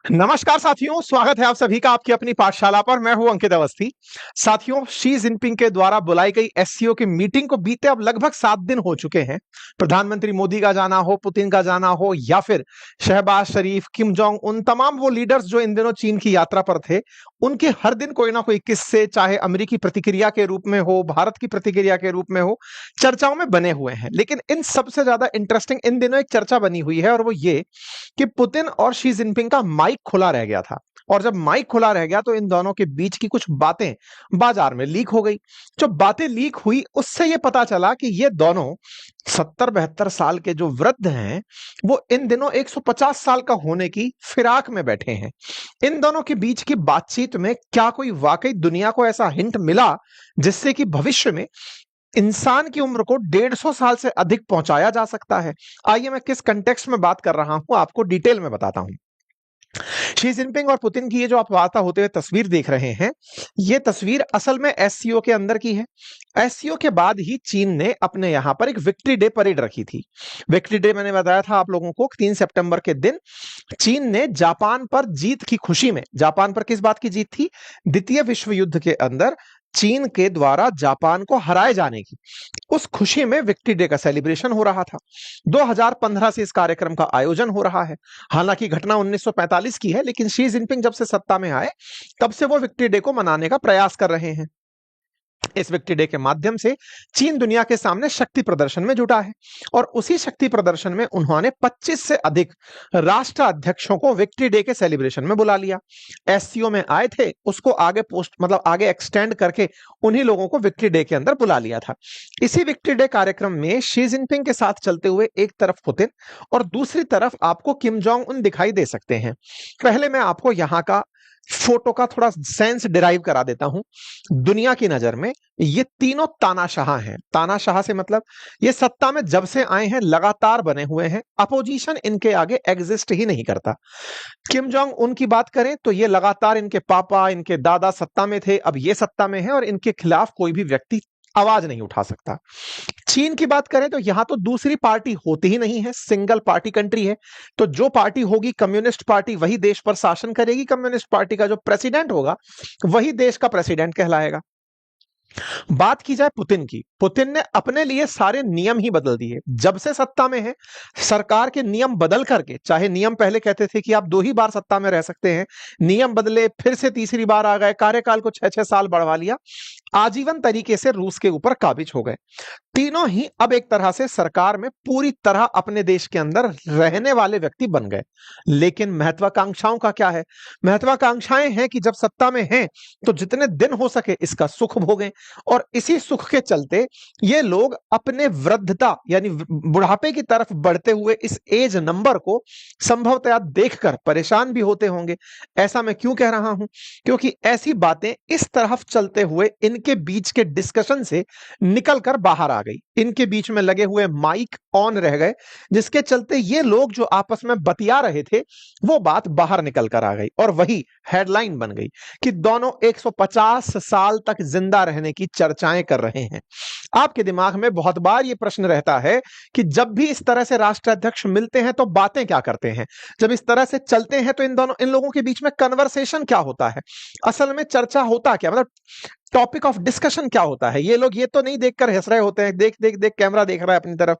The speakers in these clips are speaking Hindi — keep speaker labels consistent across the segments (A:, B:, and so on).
A: नमस्कार साथियों, स्वागत है आप सभी का आपकी अपनी पाठशाला पर। मैं हूं अंकित अवस्थी। साथियों, शी जिनपिंग के द्वारा बुलाई गई एससीओ की मीटिंग को बीते अब लगभग 7 दिन हो चुके हैं। प्रधानमंत्री मोदी का जाना हो, पुतिन का जाना हो, या फिर शहबाज शरीफ, किम जोंग उन, तमाम वो लीडर्स जो इन दिनों चीन की यात्रा पर थे, उनके हर दिन कोई ना कोई किस्से, चाहे अमेरिकी प्रतिक्रिया के रूप में हो, भारत की प्रतिक्रिया के रूप में हो, चर्चाओं में बने हुए हैं। लेकिन इन सबसे ज्यादा इंटरेस्टिंग इन दिनों एक चर्चा बनी हुई है, और वो ये कि पुतिन और शी जिनपिंग का माइक खुला रह गया था। और जब माइक खुला रह गया तो इन दोनों के बीच की कुछ बातें बाजार में लीक हो गई। जो बातें लीक हुई उससे यह पता चला कि ये दोनों 70-72 साल के जो वृद्ध हैं, वो इन दिनों 150 साल का होने की फिराक में बैठे हैं। इन दोनों के बीच की बातचीत में क्या कोई वाकई दुनिया को ऐसा हिंट मिला जिससे कि भविष्य में इंसान की उम्र को 150 साल से अधिक पहुंचाया जा सकता है? आइए मैं किस कंटेक्स्ट में बात कर रहा हूं आपको डिटेल में बताता हूं। शी जिनपिंग और पुतिन की ये जो आप वार्ता होते हुए तस्वीर देख रहे हैं, ये तस्वीर असल में एससीओ के अंदर की है। एससीओ के बाद ही चीन ने अपने यहां पर एक विक्ट्री डे परेड रखी थी। विक्ट्री डे मैंने बताया था आप लोगों को, 3 सितंबर के दिन चीन ने जापान पर जीत की खुशी में, जापान पर किस बात की जीत थी? द्वितीय विश्व युद्ध के अंदर चीन के द्वारा जापान को हराए जाने की, उस खुशी में विक्ट्री डे का सेलिब्रेशन हो रहा था। 2015 से इस कार्यक्रम का आयोजन हो रहा है। हालांकि घटना 1945 की है, लेकिन शी जिनपिंग जब से सत्ता में आए तब से वो विक्ट्री डे को मनाने का प्रयास कर रहे हैं। इस विक्ट्री डे के माध्यम से चीन दुनिया के सामने शक्ति प्रदर्शन में जुटा है, और उसी शक्ति प्रदर्शन में उन्होंने 25 से अधिक राष्ट्र अध्यक्षों को विक्ट्री डे के सेलिब्रेशन में बुला लिया। एससीओ में आए थे, उसको आगे पोस्ट मतलब आगे एक्सटेंड करके उन्हीं लोगों को विक्ट्री डे के अंदर बुला लिया था। इसी विक्ट्री डे कार्यक्रम में शी जिनपिंग के साथ चलते हुए एक तरफ पुतिन और दूसरी तरफ आपको किम जोंग उन दिखाई दे सकते हैं। पहले मैं आपको यहां का फोटो का थोड़ा सेंस डिराइव करा देता हूं। दुनिया की नजर में ये तीनों तानाशाह हैं। तानाशाह से मतलब ये सत्ता में जब से आए हैं लगातार बने हुए हैं, अपोजिशन इनके आगे एग्जिस्ट ही नहीं करता। किम जोंग उन की बात करें तो ये लगातार, इनके पापा, इनके दादा सत्ता में थे, अब ये सत्ता में है, और इनके खिलाफ कोई भी व्यक्ति आवाज नहीं उठा सकता। चीन की बात करें तो यहां तो दूसरी पार्टी होती ही नहीं है, सिंगल पार्टी कंट्री है। तो जो पार्टी होगी कम्युनिस्ट पार्टी, वही देश पर शासन करेगी। कम्युनिस्ट पार्टी का जो प्रेसिडेंट होगा वही देश का प्रेसिडेंट कहलाएगा। बात की जाए पुतिन की, पुतिन ने अपने लिए सारे नियम ही बदल दिए। जब से सत्ता में है, सरकार के नियम बदल करके, चाहे नियम पहले कहते थे कि आप 2 ही बार सत्ता में रह सकते हैं, नियम बदले, फिर से तीसरी बार आ गए, कार्यकाल को 6-6 साल बढ़वा लिया, आजीवन तरीके से रूस के ऊपर काबिज हो गए। तीनों ही अब एक तरह से सरकार में पूरी तरह अपने देश के अंदर रहने वाले व्यक्ति बन गए। लेकिन महत्वाकांक्षाओं का क्या है? महत्वाकांक्षाएं हैं कि जब सत्ता में हैं तो जितने दिन हो सके इसका सुख भोगें, और इसी सुख के चलते ये लोग अपने वृद्धता यानी बुढ़ापे की तरफ बढ़ते हुए इस एज नंबर को संभवतः देखकर परेशान भी होते होंगे। ऐसा मैं क्यों कह रहा हूं? क्योंकि ऐसी बातें इस तरफ चलते हुए इनके बीच के डिस्कशन से निकलकर बाहर आ गई। इनके बीच में लगे हुए माइक ऑन रह गए, जिसके चलते ये लोग जो आपस में बतिया रहे थे वो बात बाहर निकल कर आ गई, और वही हेडलाइन बन गई कि दोनों 150 साल तक जिंदा रहने की चर्चाएं कर रहे हैं। आपके दिमाग में बहुत बार ये प्रश्न रहता है कि जब भी इस तरह से राष्ट्राध्यक्ष मिलते हैं तो बातें क्या करते हैं, जब इस तरह से चलते हैं तो इन लोगों के बीच में कन्वर्सेशन क्या होता है, असल में चर्चा होता क्या, मतलब टॉपिक ऑफ डिस्कशन क्या होता है। ये लोग ये तो नहीं देखकर हंस रहे होते हैं, देख देख देख कैमरा देख रहा है अपनी तरफ,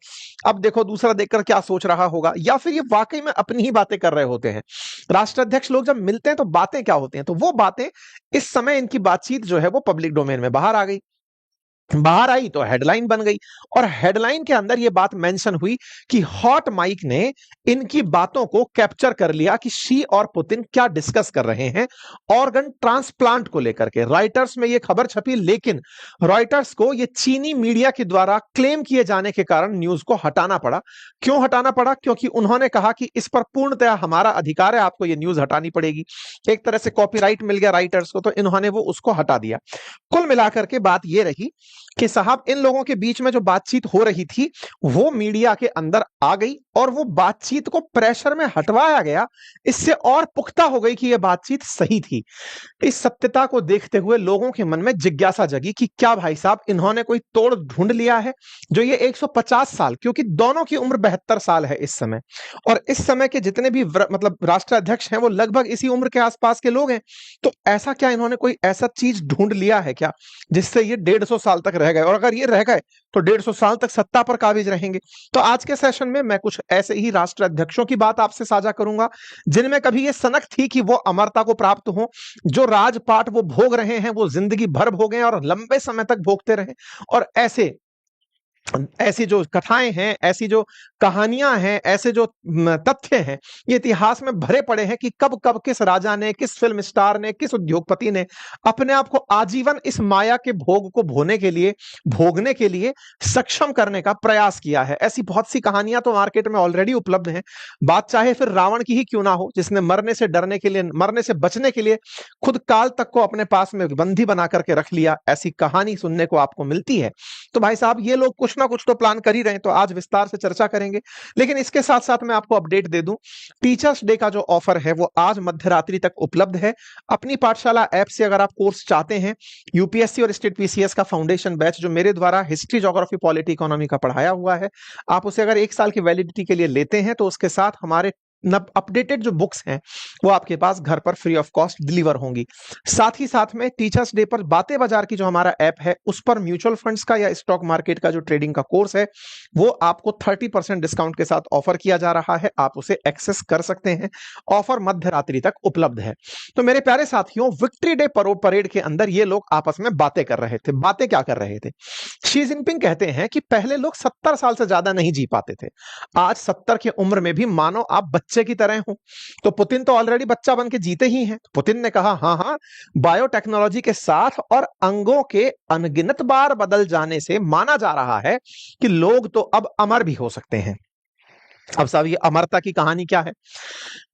A: अब देखो दूसरा देखकर क्या सोच रहा होगा, या फिर ये वाकई में अपनी ही बातें कर रहे होते हैं। राष्ट्राध्यक्ष लोग जब मिलते हैं तो बातें क्या होती हैं? तो वो बातें, इस समय इनकी बातचीत जो है वो पब्लिक डोमेन में बाहर आ गई। बाहर आई तो हेडलाइन बन गई, और हेडलाइन के अंदर यह बात मेंशन हुई कि हॉट माइक ने इनकी बातों को कैप्चर कर लिया कि शी और पुतिन क्या डिस्कस कर रहे हैं ऑर्गन ट्रांसप्लांट को लेकर के। रॉयटर्स में यह खबर छपी, लेकिन रॉयटर्स को यह चीनी मीडिया के द्वारा क्लेम किए जाने के कारण न्यूज को हटाना पड़ा। क्यों हटाना पड़ा? क्योंकि उन्होंने कहा कि इस पर पूर्णतया हमारा अधिकार है, आपको यह न्यूज हटानी पड़ेगी। एक तरह से कॉपीराइट मिल गया राइटर्स को, तो इन्होंने वो उसको हटा दिया। कुल मिलाकर के बात यह रही कि साहब इन लोगों के बीच में जो बातचीत हो रही थी वो मीडिया के अंदर आ गई और वो बातचीत को प्रेशर में हटवाया गया, इससे और पुख्ता हो गई कि यह बातचीत सही थी। इस सत्यता को देखते हुए लोगों के मन में जिज्ञासा जगी कि क्या भाई साहब इन्होंने कोई तोड़ ढूंढ लिया है जो ये 150 साल, क्योंकि दोनों की उम्र 72 साल है इस समय, और इस समय के जितने भी मतलब राष्ट्राध्यक्ष हैं वो लगभग इसी उम्र के आसपास के लोग हैं। तो ऐसा क्या इन्होंने कोई ऐसा चीज ढूंढ लिया है क्या जिससे ये 150 साल तक रह गए, और अगर ये रह गए तो 150 साल तक सत्ता पर काबिज रहेंगे। तो आज के सेशन में मैं कुछ ऐसे ही राष्ट्राध्यक्षों की बात आपसे साझा करूंगा जिनमें कभी ये सनक थी कि वो अमरता को प्राप्त हो, जो राजपाट वो भोग रहे हैं वो जिंदगी भर भोगे और लंबे समय तक भोगते रहे, और ऐसी जो कथाएं हैं, ऐसी जो कहानियां हैं, ऐसे जो तथ्य हैं, ये इतिहास में भरे पड़े हैं कि कब कब किस राजा ने, किस फिल्म स्टार ने, किस उद्योगपति ने अपने आप को आजीवन इस माया के भोग को भोगने के लिए सक्षम करने का प्रयास किया है। ऐसी बहुत सी कहानियां तो मार्केट में ऑलरेडी उपलब्ध हैं। बात चाहे फिर रावण की ही क्यों ना हो, जिसने मरने से बचने के लिए खुद काल तक को अपने पास में बंदी बना करके रख लिया, ऐसी कहानी सुनने को आपको मिलती है। तो भाई साहब ये लोग कुछ ना कुछ तो प्लान कर ही रहे हैं, तो आज विस्तार से चर्चा करेंगे। लेकिन इसके साथ साथ मैं आपको अपडेट दे दूं, टीचर्स डे का जो ऑफर है वो आज मध्यरात्रि तक उपलब्ध है। अपनी पाठशाला ऐप से अगर आप कोर्स चाहते हैं, यूपीएससी और स्टेट पीसीएस का फाउंडेशन बैच जो मेरे द्वारा हिस्ट्री, ज्योग्राफी, पॉलिटी, इकोनॉमी का पढ़ाया हुआ है, आप उसे अगर 1 साल की वैलिडिटी के लिए लेते हैं तो उसके साथ हमारे अपडेटेड जो बुक्स हैं वो आपके पास घर पर फ्री ऑफ कॉस्ट डिलीवर होंगी। साथ ही साथ में टीचर्स डे पर बातें बाजार की जो हमारा ऐप है उस पर म्यूचुअल फंड्स का या स्टॉक मार्केट का जो ट्रेडिंग का कोर्स है वो आपको 30% डिस्काउंट के साथ ऑफर किया जा रहा है, आप उसे एक्सेस कर सकते हैं। ऑफर मध्य रात्रि तक उपलब्ध है। तो मेरे प्यारे साथियों, विक्ट्री डे परेड के अंदर ये लोग आपस में बातें कर रहे थे। बातें क्या कर रहे थे? शी जिनपिंग कहते हैं कि पहले लोग 70 साल से ज्यादा नहीं जी पाते थे, आज 70 की उम्र में भी मानो आप बच्चे की तरह हो। तो पुतिन तो ऑलरेडी बच्चा बन के जीते ही हैं। पुतिन ने कहा हाँ हाँ, बायोटेक्नोलॉजी के साथ और अंगों के अनगिनत बार बदल जाने से माना जा रहा है कि लोग तो अब अमर भी हो सकते हैं। अब साहब ये अमरता की कहानी क्या है?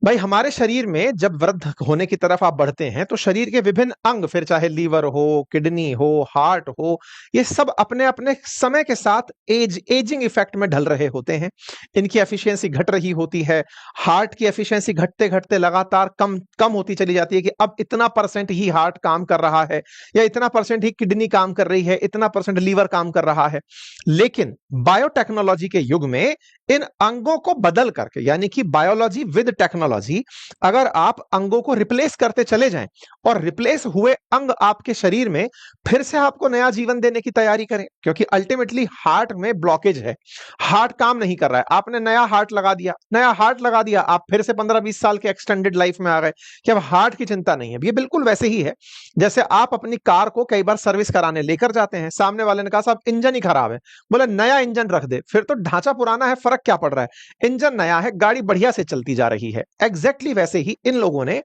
A: भाई हमारे शरीर में जब वृद्ध होने की तरफ आप बढ़ते हैं तो शरीर के विभिन्न अंग, फिर चाहे लीवर हो, किडनी हो, हार्ट हो, ये सब अपने अपने समय के साथ एजिंग इफेक्ट में ढल रहे होते हैं। इनकी एफिशिएंसी घट रही होती है। हार्ट की एफिशिएंसी घटते घटते लगातार कम कम होती चली जाती है कि अब इतना % ही हार्ट काम कर रहा है, या इतना % ही किडनी काम कर रही है, इतना % लीवर काम कर रहा है। लेकिन बायोटेक्नोलॉजी के युग में इन अंगों को बदल करके, यानी कि बायोलॉजी विद टेक्नोलॉजी, अगर आप अंगों को रिप्लेस करते चले जाएं और रिप्लेस हुए अंग आपके शरीर में फिर से आपको नया जीवन देने की तैयारी करें, क्योंकि अल्टीमेटली हार्ट में ब्लॉकेज है, हार्ट काम नहीं कर रहा है। आपने नया हार्ट लगा दिया, आप फिर से 15-20 साल के एक्सटेंडेड लाइफ में आ गए कि अब हार्ट की चिंता नहीं है। ये बिल्कुल वैसे ही है जैसे आप अपनी कार को कई बार सर्विस कराने लेकर जाते हैं, सामने वाले ने कहा साहब इंजन ही खराब है, बोले नया इंजन रख दे, फिर तो ढांचा पुराना है, फर्क क्या पड़ रहा है, इंजन नया है, गाड़ी बढ़िया से चलती जा रही है। एग्जैक्टली वैसे ही इन लोगों ने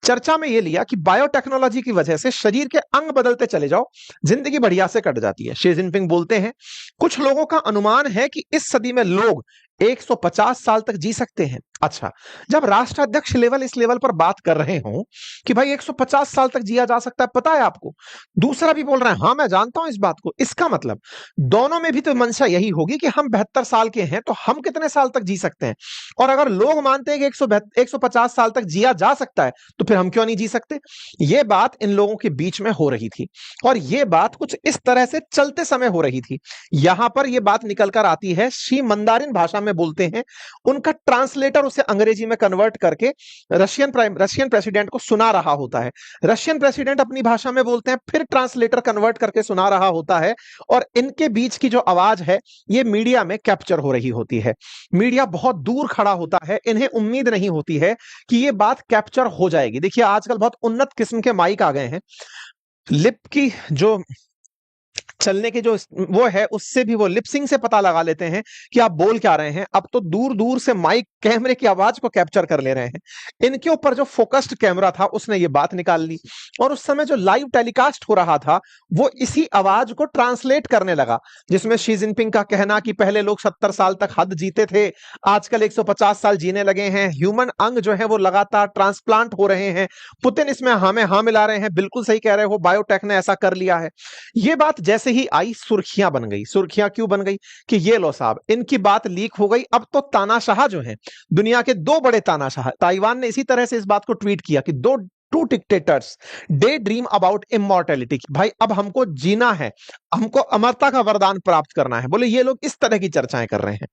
A: चर्चा में यह लिया कि बायोटेक्नोलॉजी की वजह से शरीर के अंग बदलते चले जाओ, जिंदगी बढ़िया से कट जाती है। शी जिनपिंग बोलते हैं कुछ लोगों का अनुमान है कि इस सदी में लोग 150 साल तक जी सकते हैं। अच्छा, जब राष्ट्राध्यक्ष लेवल इस लेवल पर बात कर रहे हो कि भाई 150 साल तक जिया जा सकता है, पता है आपको, दूसरा भी बोल रहा है हाँ मैं जानता हूं इस बात को, इसका मतलब दोनों में भी तो मंशा यही होगी कि हम 72 साल के हैं तो हम कितने साल तक जी सकते हैं, और अगर लोग मानते हैं कि 150 साल तक जिया जा सकता है तो फिर हम क्यों नहीं जी सकते। यह बात इन लोगों के बीच में हो रही थी, और यह बात कुछ इस तरह से चलते समय हो रही थी। यहां पर यह बात निकल कर आती है, शी मंदारिन भाषा में बोलते हैं, उनका ट्रांसलेटर उसे अंग्रेजी में कन्वर्ट करके रशियन प्रेसिडेंट को सुना रहा होता है। रशियन प्रेसिडेंट अपनी भाषा में बोलते हैं, फिर ट्रांसलेटर कन्वर्ट करके सुना रहा होता है, और इनके बीच की जो आवाज है ये मीडिया में कैप्चर हो रही होती है। मीडिया बहुत दूर खड़ा होता है, इन्हें उम्मीद नहीं होती है कि ये बात कैप्चर हो जाएगी। देखिए आजकल बहुत उन्नत किस्म के माइक आ गए हैं, लिप की जो चलने के जो वो है उससे भी वो लिपसिंग से पता लगा लेते हैं कि आप बोल क्या रहे हैं। अब तो दूर दूर से माइक कैमरे की आवाज को कैप्चर कर ले रहे हैं। इनके ऊपर जो फोकस्ड कैमरा था उसने ये बात निकाल ली, और उस समय जो लाइव टेलीकास्ट हो रहा था वो इसी आवाज को ट्रांसलेट करने लगा, जिसमें शी जिनपिंग का कहना कि पहले लोग 70 साल तक हद जीते थे, आजकल 150 साल जीने लगे हैं, ह्यूमन अंग जो है वो लगातार ट्रांसप्लांट हो रहे हैं, पुतिन इसमें हाँ में हाँ मिला रहे हैं, बिल्कुल सही कह रहे हो, बायोटेक ने ऐसा कर लिया है। ये बात जैसे ही आई सुर्खियां बन गई। सुर्खियां क्यों बन गई? कि ये लो साहब, इनकी बात लीक हो गई। अब तो तानाशाह जो हैं, दुनिया के दो बड़े तानाशाह, ताइवान ने इसी तरह से इस बात को ट्वीट किया कि दो two dictators daydream about immortality. भाई अब हमको जीना है, हमको अमरता का वरदान प्राप्त करना है। बोले ये लोग इस तरह की चर्चाएं कर रहे हैं।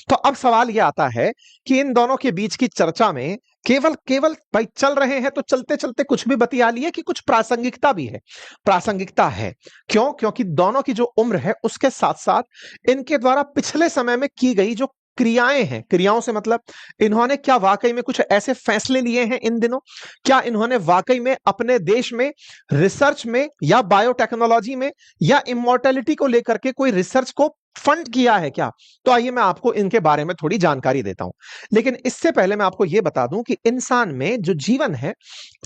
A: तो अब सवाल यह आता है कि इन दोनों के बीच की चर्चा में केवल केवल भाई चल रहे हैं तो चलते चलते कुछ भी बतिया लिए, कि कुछ प्रासंगिकता भी है? प्रासंगिकता है। क्यों? क्योंकि दोनों की जो उम्र है उसके साथ साथ इनके द्वारा पिछले समय में की गई जो क्रियाएं हैं, क्रियाओं से मतलब इन्होंने क्या वाकई में कुछ ऐसे फैसले लिए हैं इन दिनों? क्या इन्होंने वाकई में अपने देश में रिसर्च में या बायोटेक्नोलॉजी में या इमॉर्टेलिटी को लेकर के कोई रिसर्च को फंड किया है क्या? तो आइए मैं आपको इनके बारे में थोड़ी जानकारी देता हूं। लेकिन इससे पहले मैं आपको यह बता दूं कि इंसान में जो जीवन है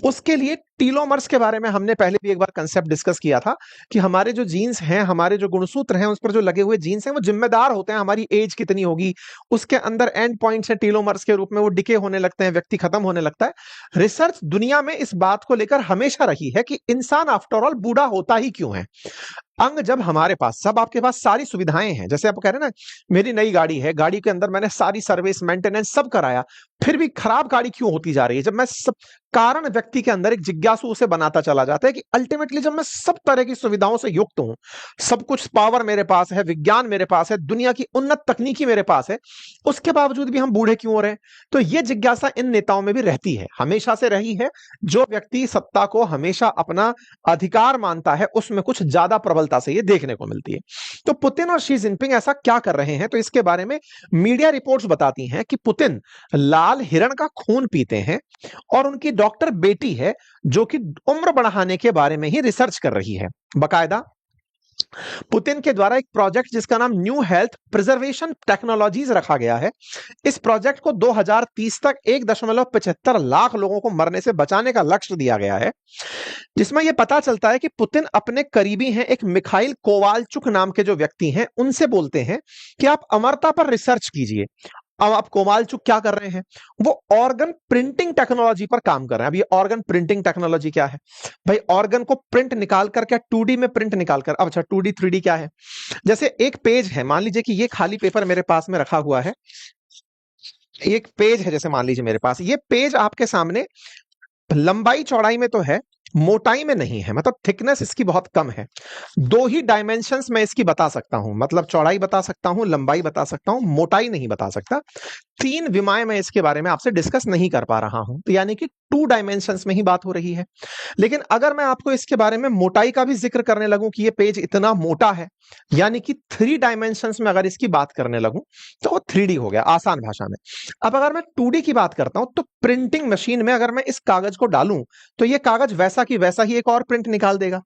A: उसके लिए टीलोमर्स के बारे में हमने पहले भी एक बार कंसेप्ट डिस्कस किया था कि हमारे जो जीन्स हैं, हमारे जो गुणसूत्र हैं, उस पर जो लगे हुए जीन्स हैं वो जिम्मेदार होते हैं हमारी एज कितनी होगी। उसके अंदर एंड पॉइंट्स है टीलोमर्स के रूप में, वो डिके होने लगते हैं, व्यक्ति खत्म होने लगता है। रिसर्च दुनिया में इस बात को लेकर हमेशा रही है कि इंसान आफ्टर ऑल बूढ़ा होता ही क्यों है। अंग जब हमारे पास, सब आपके पास सारी सुविधाएं हैं, जैसे आप कह रहे हैं ना मेरी नई गाड़ी है, गाड़ी के अंदर मैंने सारी सर्विस मेंटेनेंस सब कराया, फिर भी खराब गाड़ी क्यों होती जा रही है? जब मैं सब कारण व्यक्ति के अंदर एक जिज्ञासु उसे बनाता चला जाता है कि अल्टीमेटली जब मैं सब तरह की सुविधाओं से युक्त हूं, सब कुछ पावर मेरे पास है, विज्ञान मेरे पास है, दुनिया की उन्नत तकनीकी मेरे पास है, उसके बावजूद भी हम बूढ़े क्यों हो रहे हैं? तो यह जिज्ञासा इन नेताओं में भी रहती है, हमेशा से रही है। जो व्यक्ति सत्ता को हमेशा अपना अधिकार मानता है उसमें कुछ ज्यादा प्रबलता से ये देखने को मिलती है। तो पुतिन और शी जिनपिंग ऐसा क्या कर रहे हैं? तो इसके बारे में मीडिया रिपोर्ट्स बताती हैं कि पुतिन लाल हिरण का खून पीते हैं और उनकी डॉक्टर बेटी है जो कि उम्र बढ़ाने के बारे में ही रिसर्च कर रही है। बकायदा पुतिन के द्वारा एक प्रोजेक्ट जिसका नाम न्यू हेल्थ प्रिजर्वेशन टेक्नोलॉजीज रखा गया है। इस प्रोजेक्ट को 2030 तक 1.75 लाख लोगों को मरने से बचाने का लक्ष्य दिया गया है, जिसमें यह पता चलता है कि पुतिन अपने करीबी हैं एक मिखाइल कोवालचुक नाम के जो व्यक्ति हैं उनसे बोलते हैं कि आप अमरता पर रिसर्च कीजिए। अब आप कोवालचुक क्या कर रहे हैं? वो ऑर्गन प्रिंटिंग टेक्नोलॉजी पर काम कर रहे हैं। अब ये ऑर्गन प्रिंटिंग टेक्नोलॉजी क्या है भाई? ऑर्गन को प्रिंट निकाल कर, क्या 2D में प्रिंट निकाल कर। अब अच्छा 2D 3D क्या है? जैसे एक पेज है, मान लीजिए कि ये खाली पेपर मेरे पास में रखा हुआ है, एक पेज है जैसे मान लीजिए मेरे पास, ये पेज आपके सामने लंबाई चौड़ाई में तो है, मोटाई में नहीं है, मतलब थिकनेस इसकी बहुत कम है। दो ही डायमेंशंस में इसकी बता सकता हूं, मतलब चौड़ाई बता सकता हूं, लंबाई बता सकता हूं, मोटाई नहीं बता सकता। 3 विमाएं मैं इसके बारे में आपसे डिस्कस नहीं कर पा रहा हूं, तो यानी कि 2 डायमेंशंस में ही बात हो रही है। लेकिन अगर मैं आपको इसके बारे में मोटाई का भी जिक्र करने लगूं कि ये पेज इतना मोटा है, यानी कि 3 डायमेंशंस में अगर इसकी बात करने लगूं तो वो 3D हो गया आसान भाषा में। अब अगर मैं 2D की बात करता हूं तो प्रिंटिंग मशीन में अगर मैं इस कागज को डालूं तो ये कागज वैसा की वैसा ही एक और प्रिंट निकाल देगा।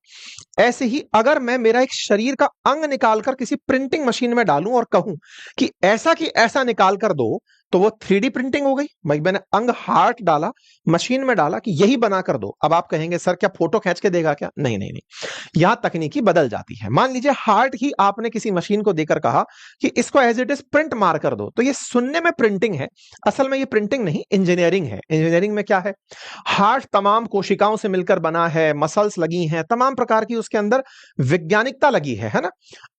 A: ऐसे ही अगर मैं मेरा एक शरीर का अंग निकालकर किसी प्रिंटिंग मशीन में डालूं और कहूं कि ऐसा की ऐसा निकाल कर दो, तो वो 3D प्रिंटिंग हो गई। भाई मैंने अंग हार्ट डाला, मशीन में डाला कि यही बना कर दो। अब आप कहेंगे सर क्या फोटो खींच के देगा क्या? नहीं नहीं नहीं, यहां तकनीकी बदल जाती है। मान लीजिए हार्ट ही आपने किसी मशीन को देकर कहा कि इसको एज इट इज प्रिंट मार कर दो, तो ये सुनने में प्रिंटिंग है, असल में ये प्रिंटिंग नहीं इंजीनियरिंग है। इंजीनियरिंग में क्या है? हार्ट तमाम कोशिकाओं से मिलकर बना है, मसल्स लगी हैं, तमाम प्रकार की उसके अंदर वैज्ञानिकता लगी है ना?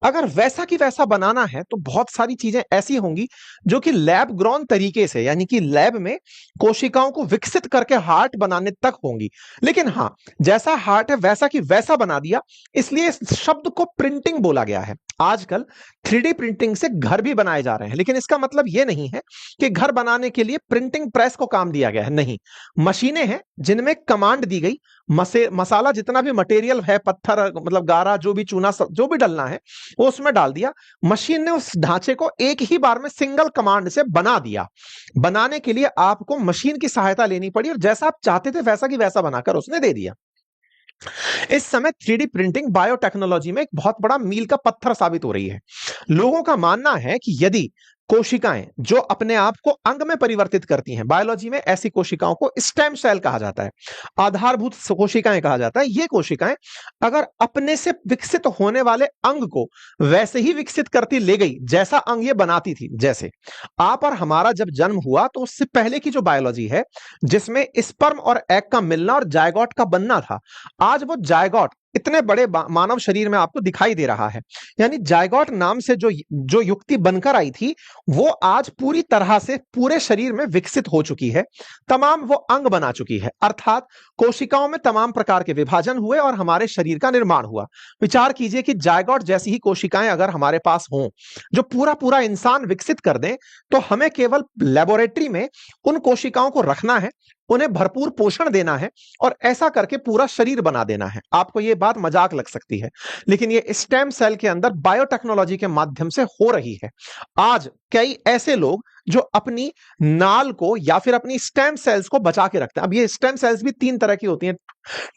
A: अगर वैसा की वैसा बनाना है तो बहुत सारी चीजें ऐसी होंगी जो कि लैब ग्रोन तरीके से, यानी कि लैब में कोशिकाओं को विकसित करके हार्ट बनाने तक होंगी। लेकिन हां, जैसा हार्ट है वैसा की वैसा बना दिया, इसलिए इस शब्द को प्रिंटिंग बोला गया है। आजकल 3D प्रिंटिंग से घर भी बनाए जा रहे हैं, लेकिन इसका मतलब यह नहीं है कि घर बनाने के लिए प्रिंटिंग प्रेस को काम दिया गया है। नहीं, मशीनें हैं जिनमें कमांड दी गई, मसाला जितना भी मटेरियल है, पत्थर मतलब गारा, जो भी चूना, जो भी डालना है वो उसमें डाल दिया। मशीन ने उस ढांचे को एक ही बार में सिंगल कमांड से बना दिया। बनाने के लिए आपको मशीन की सहायता लेनी पड़ी और जैसा आप चाहते थे वैसा की वैसा बनाकर उसने दे दिया। इस समय 3D प्रिंटिंग बायोटेक्नोलॉजी में एक बहुत बड़ा मील का पत्थर साबित हो रही है। लोगों का मानना है कि यदि कोशिकाएं जो अपने आप को अंग में परिवर्तित करती हैं, बायोलॉजी में ऐसी कोशिकाओं को स्टेम सेल कहा जाता है, आधारभूत कोशिकाएं कहा जाता है। ये कोशिकाएं अगर अपने से विकसित होने वाले अंग को वैसे ही विकसित करती ले गई जैसा अंग ये बनाती थी। जैसे आप और हमारा जब जन्म हुआ तो उससे पहले की जो बायोलॉजी है जिसमें स्पर्म और एग का मिलना और जायगोट का बनना था, आज वो जायगोट इतने बड़े मानव शरीर में आपको दिखाई दे रहा है। यानी जायगोट नाम से जो युक्ति बनकर आई थी, वो आज पूरी तरह से पूरे शरीर में विकसित हो चुकी है। तमाम वो अंग बना चुकी है, अर्थात कोशिकाओं में तमाम प्रकार के विभाजन हुए और हमारे शरीर का निर्माण हुआ। विचार कीजिए कि जायगोट जैसी ही कोशिकाएं अगर हमारे पास हों, जो पूरा पूरा इंसान विकसित कर दें, तो हमें केवल लेबोरेटरी में उन कोशिकाओं को रखना है, उन्हें भरपूर पोषण देना है और ऐसा करके पूरा शरीर बना देना है। आपको यह बात मजाक लग सकती है, लेकिन यह स्टेम सेल के अंदर बायोटेक्नोलॉजी के माध्यम से हो रही है। आज कई ऐसे लोग जो अपनी नाल को या फिर अपनी स्टेम सेल्स को बचा के रखते हैं। अब ये स्टेम सेल्स भी 3 तरह की होती हैं,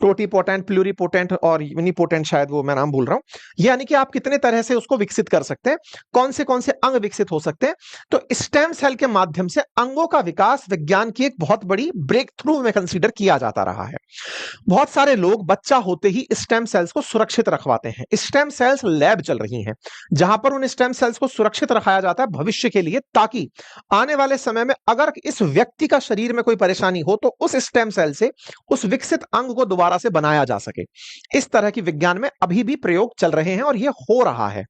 A: टोटीपोटेंट, प्लूरीपोटेंट और यूनिपोटेंट, शायद वो मैं नाम भूल रहा हूं। यानी कि आप कितने तरह से उसको विकसित कर सकते हैं, कौन से अंग विकसित हो सकते हैं। तो स्टेम सेल के माध्यम से अंगों का विकास विज्ञान की एक बहुत बड़ी ब्रेक थ्रू में कंसीडर किया जाता रहा है। बहुत सारे लोग बच्चा होते ही स्टेम सेल्स को सुरक्षित रखवाते हैं। स्टेम सेल्स लैब चल रही हैं जहां पर उन स्टेम सेल्स को सुरक्षित रखाया जाता है भविष्य के लिए, ताकि आने वाले समय में अगर इस व्यक्ति का शरीर में कोई परेशानी हो तो उस स्टेम सेल से उस विकसित अंग को दोबारा से बनाया जा सके। इस तरह की विज्ञान में अभी भी प्रयोग चल रहे हैं और यह हो रहा है।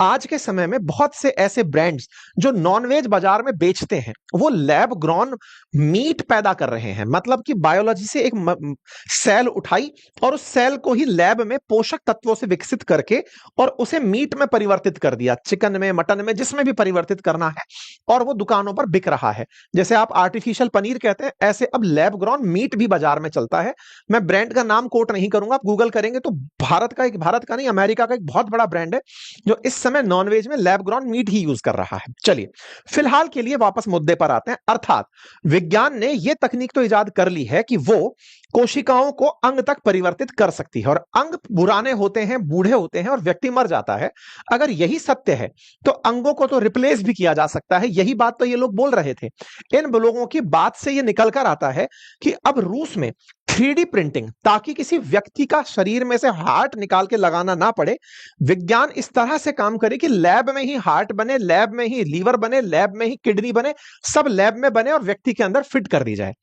A: आज के समय में बहुत से ऐसे ब्रांड्स जो नॉनवेज बाजार में बेचते हैं, वो लैब ग्रोन मीट पैदा कर रहे हैं। मतलब कि बायोलॉजी से एक सेल उठाई और उस सेल को ही लैब में पोषक तत्वों से विकसित करके और उसे मीट में परिवर्तित कर दिया, चिकन में, मटन में, जिसमें भी परिवर्तित करना है, और वो दुकानों पर बिक रहा है। जैसे आप आर्टिफिशियल पनीर कहते हैं, ऐसे अब लैब ग्रोन मीट भी बाजार में चलता है। मैं ब्रांड का नाम कोट नहीं करूंगा, आप गूगल करेंगे तो भारत का नहीं, अमेरिका का एक बहुत बड़ा ब्रांड है जो इस समय नॉनवेज में लैब ग्रोन मीट ही यूज कर रहा है। चलिए फिलहाल के लिए वापस मुद्दे पर आते हैं। अर्थात विज्ञान ने यह तकनीक तो इजाद कर ली है कि वो कोशिकाओं को अंग तक परिवर्तित कर सकती है, और अंग पुराने होते हैं, बूढ़े होते हैं और व्यक्ति मर जाता है। अगर यही सत्य है तो अंगों को तो रिप्लेस भी किया जा सकता है। यही बात तो ये लोग बोल रहे थे। इन लोगों की बात से ये निकल कर आता है कि अब रूस में 3D प्रिंटिंग, ताकि किसी व्यक्ति का शरीर में से हार्ट निकाल के लगाना ना पड़े, विज्ञान इस तरह से काम करे कि लैब में ही हार्ट बने, लैब में ही लीवर बने, लैब में ही किडनी बने, सब लैब में बने और व्यक्ति के अंदर फिट कर दी जाए।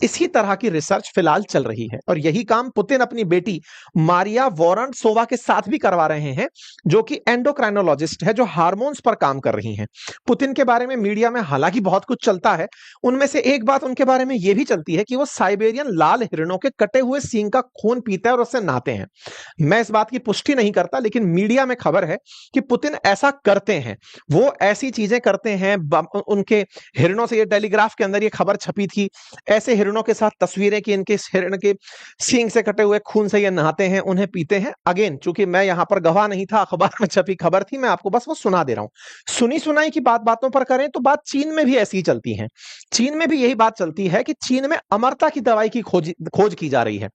A: इसी तरह की रिसर्च फिलहाल चल रही है और यही काम पुतिन अपनी बेटी मारिया वोरोनत्सोवा के साथ भी करवा रहे हैं, जो कि एंडोक्राइनोलॉजिस्ट है, जो हार्मोन्स पर काम कर रही हैं। पुतिन के बारे में मीडिया में हालांकि बहुत कुछ चलता है, उनमें से एक बात उनके बारे में यह भी चलती है कि वो साइबेरियन लाल हिरणों के कटे हुए सींग का खून पीते हैं और उससे नहाते हैं। मैं इस बात की पुष्टि नहीं करता, लेकिन मीडिया में खबर है कि पुतिन ऐसा करते हैं, वो ऐसी चीजें करते हैं। उनके हिरणों से, ये टेलीग्राफ के अंदर ये खबर छपी थी, ऐसे हिरणों के साथ तस्वीरें कि इनके हिरण के सींग से कटे हुए खून से ये नहाते हैं, उन्हें पीते हैं। अगेन, चूंकि मैं यहां पर गवाह नहीं था, अखबार में छपी खबर थी, मैं आपको बस वो सुना दे रहा हूं। सुनी सुनाई की बातों पर करें तो बात चीन में भी ऐसी ही चलती है। चीन में भी यही बात चलती है कि चीन में अमरता की दवाई की खोज की जा रही है।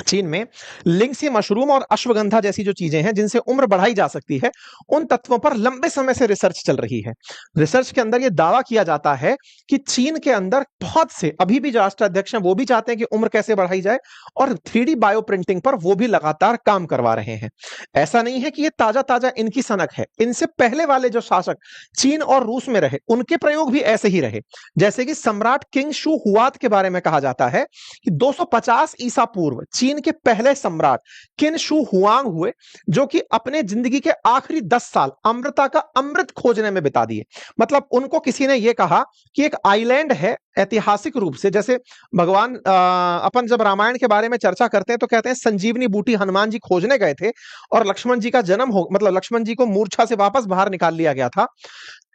A: चीन में लिंगसी मशरूम और अश्वगंधा जैसी जो चीजें हैं जिनसे उम्र बढ़ाई जा सकती है, उन तत्वों पर लंबे समय से रिसर्च चल रही है। रिसर्च के अंदर यह दावा किया जाता है कि चीन के अंदर बहुत से अभी भी जो राष्ट्राध्यक्ष हैं वो भी चाहते हैं कि उम्र कैसे बढ़ाई जाए, और 3D बायो प्रिंटिंग पर वो भी लगातार काम करवा रहे हैं। ऐसा नहीं है कि ये ताजा ताजा इनकी सनक है, इनसे पहले वाले जो शासक चीन और रूस में रहे उनके प्रयोग भी ऐसे ही रहे। जैसे कि सम्राट किंग शू हुआत के बारे में कहा जाता है कि 250 ईसा पूर्व चीन के पहले सम्राट किन शू हुआंग हुए, जो कि अपने जिंदगी के आखिरी 10 साल अमृता का अमृत खोजने में बिता दिए। मतलब उनको किसी ने यह कहा कि एक आइलैंड है, ऐतिहासिक रूप से, जैसे भगवान अपन जब रामायण के बारे में चर्चा करते हैं तो कहते हैं संजीवनी बूटी हनुमान जी खोजने गए थे और लक्ष्मण जी का जन्म हो, मतलब लक्ष्मण जी को मूर्छा से वापस बाहर निकाल लिया गया था।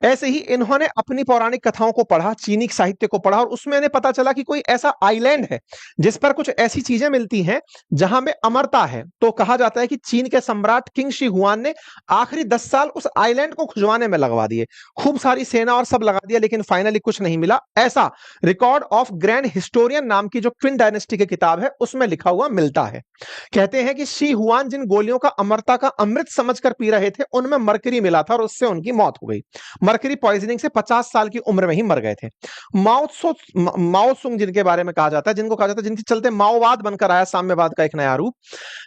A: ऐसे ही इन्होंने अपनी पौराणिक कथाओं को पढ़ा, चीनी साहित्य को पढ़ा, और उसमें इन्हें पता चला कि कोई ऐसा आइलैंड है जिस पर कुछ ऐसी चीजें मिलती हैं जहां में अमरता है। तो कहा जाता है कि चीन के सम्राट किंग शी हुआन ने आखिरी 10 साल उस आइलैंड को खुजवाने में लगवा दिए, खूब सारी सेना और सब लगा दिया, लेकिन फाइनली कुछ नहीं मिला। ऐसा रिकॉर्ड ऑफ ग्रैंड हिस्टोरियन नाम की जो क्विन डायनेस्टी की किताब है उसमें लिखा हुआ मिलता है। कहते हैं कि शी हुआन जिन गोलियों का अमरता का अमृत समझकर पी रहे थे उनमें मरकरी मिला था और उससे उनकी मौत हो गई। मर्करी पॉइजनिंग से 50 साल की उम्र में ही मर गए थे। माओ सुंग जिनके बारे में कहा जाता है, जिनको कहा जाता है जिनके चलते माओवाद बनकर आया, साम्यवाद का एक नया रूप।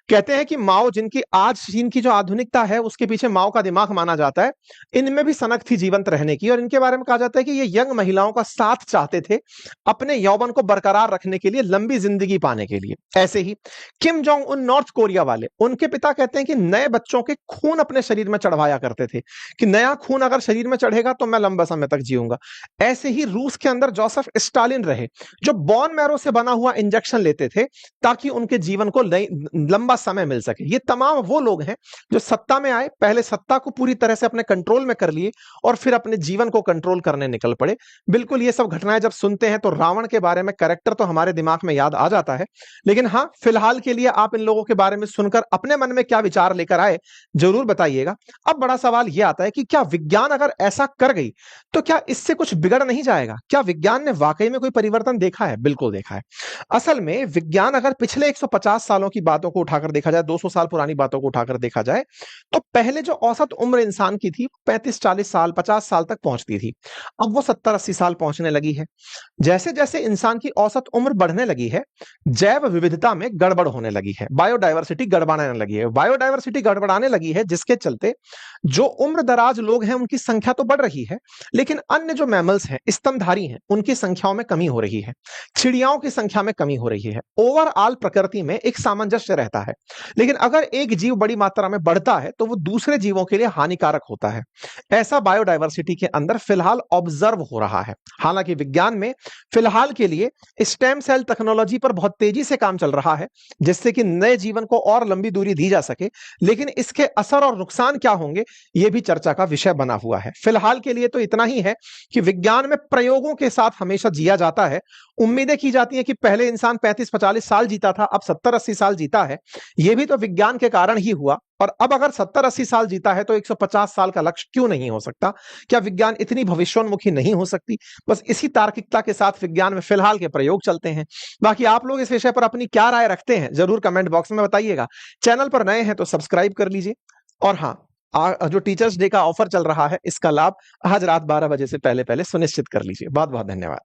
A: कहते हैं कि माओ, जिनकी आज चीन की जो आधुनिकता है उसके पीछे माओ का दिमाग माना जाता है, इनमें भी सनक थी जीवंत रहने की। और इनके बारे में कहा जाता है कि ये यंग महिलाओं का साथ चाहते थे अपने यौवन को बरकरार रखने के लिए, लंबी जिंदगी पाने के लिए। ऐसे ही Kim Jong Un, North Korea वाले, उनके पिता कहते हैं कि नए बच्चों के खून अपने शरीर में चढ़वाया करते थे कि नया खून अगर शरीर में चढ़ेगा तो मैं लंबा समय तक जीऊंगा। ऐसे ही रूस के अंदर जोसेफ स्टालिन रहे, जो बोन मैरो से बना हुआ इंजेक्शन लेते थे ताकि उनके जीवन को लंबा समय मिल सके। ये तमाम वो लोग हैं जो सत्ता में आए, पहले सत्ता को पूरी तरह से अपने कंट्रोल में कर लिए और फिर अपने जीवन को कंट्रोल करने निकल पड़े। बिल्कुल ये सब घटनाएं जब सुनते हैं तो रावण के बारे में कैरेक्टर तो हमारे दिमाग में याद आ जाता है, लेकिन हाँ, फिलहाल के लिए आप इन लोगों के बारे में सुनकर अपने मन में क्या विचार लेकर आए जरूर बताइएगा। अब बड़ा सवाल यह आता है कि क्या विज्ञान अगर ऐसा कर गई तो क्या इससे कुछ बिगड़ नहीं जाएगा? क्या विज्ञान ने वाकई में कोई परिवर्तन देखा है? बिल्कुल देखा है। असल में विज्ञान अगर पिछले 150 सालों की बातों को उठाकर देखा जाए, 200 साल पुरानी बातों को उठाकर देखा जाए, तो पहले जो औसत उम्र इंसान की थी 35-40 साल, 50 साल तक पहुंचती थी। अब वो 70-80 साल पहुंचने लगी है। जैसे जैसे इंसान की औसत उम्र बढ़ने लगी है, जैव विविधता में गड़बड़ होने लगी है, बायोडायवर्सिटी गड़बड़ाने लगी है। बायोडायवर्सिटी गड़बड़ाने लगी है जिसके चलते जो उम्र दराज लोग हैं उनकी संख्या तो बढ़ रही है, लेकिन अन्य जो मैमल्स हैं, स्तनधारी हैं, उनकी संख्याओं में कमी हो रही है, चिड़ियाओं की संख्या में कमी हो रही है। ओवरऑल प्रकृति में एक सामंजस्य रहता है, लेकिन अगर एक जीव बड़ी मात्रा में बढ़ता है तो वो दूसरे जीवों के लिए हानिकारक होता है। ऐसा बायोडायवर्सिटी के अंदर फिलहाल ऑब्जर्व हो रहा है। हालांकि विज्ञान में फिलहाल के लिए स्टेम सेल टेक्नोलॉजी पर बहुत तेजी से काम चल रहा है, जिससे कि नए जीवन को और लंबी दूरी दी जा सके, लेकिन इसके असर और नुकसान क्या होंगे यह भी चर्चा का विषय बना हुआ है। फिलहाल के लिए तो इतना ही है कि विज्ञान में प्रयोगों के साथ हमेशा जिया जाता है। उम्मीदें की जाती हैं कि पहले इंसान 35-40 साल जीता था, अब 70-80 साल जीता है। यह भी तो विज्ञान के कारण ही हुआ। और अब अगर 70-80 साल जीता है तो 150 साल का लक्ष्य क्यों नहीं हो सकता? क्या विज्ञान इतनी भविष्योन्मुखी नहीं हो सकती? बस इसी तार्किकता के साथ विज्ञान में फिलहाल के प्रयोग चलते हैं। बाकी आप लोग इस विषय पर अपनी क्या राय रखते हैं जरूर कमेंट बॉक्स में बताइएगा। चैनल पर नए हैं तो सब्सक्राइब कर लीजिए। और हाँ, जो टीचर्स डे का ऑफर चल रहा है इसका लाभ आज रात 12 बजे से पहले पहले सुनिश्चित कर लीजिए। बहुत बहुत धन्यवाद।